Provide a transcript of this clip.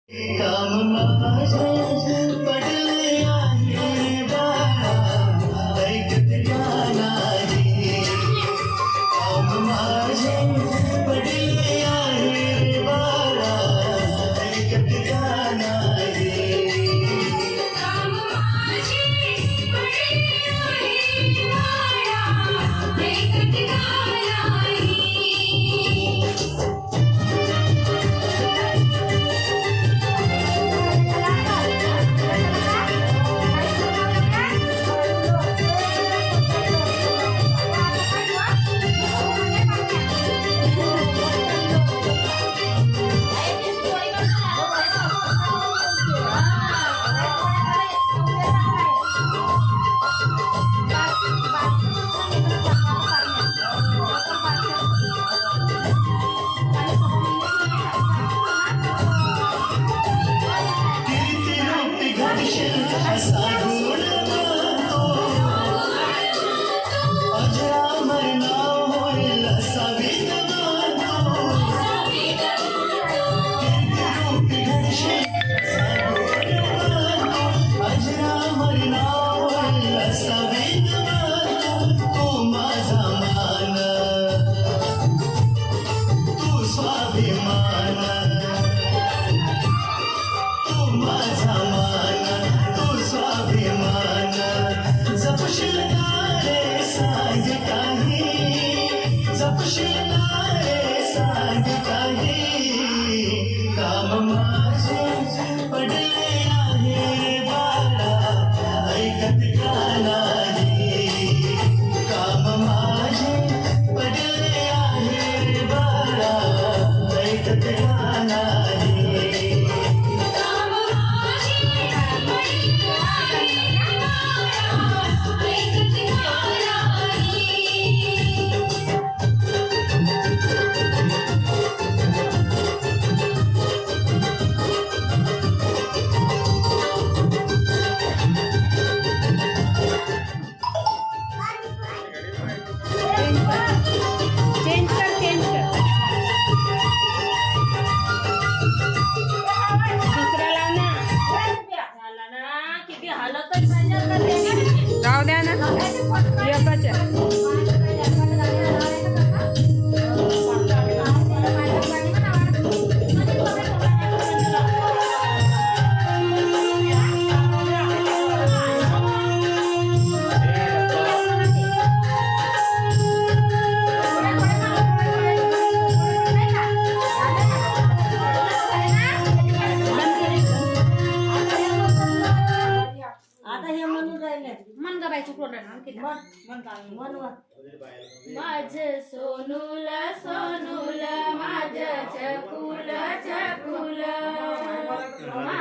काम माझे पडले आहे बाळा, ऐकत का नाही. काम माझे पडले आहे बाळा, ऐकत का नाही. काम माझे पडले आहे बाळा, ऐकत का नाही. असा गुण मानतो, अजरामर नाव होईल असा वेद मानतो. कीर्तिरूपी घडशील असा गुण मानतो, अजरामर नाव होईल असा वेद मानतो. तू माझा मान, तू स्वाभिमान, तू माझा मान, तू स्वाभिमान. जपशील ना रे सांग काही, जपशील ना रे सांग काही. काम माझे पडले आहे बाळा, ऐकत का नाही. काम माझे पडले आहे बाळा, ऐकत का नाही. काम माझे पडले आहे बाळा, ऐकत का नाही. चेंज कर दुसरा लाव ना. झाला ना किती हालतच नाही. जाऊ द्या ना एकच आहे. आता हे म्हणून राहिले मन ग बाई चुकलो ना आणखी माझं सोनूल सोनूल माझं चकुल चकुल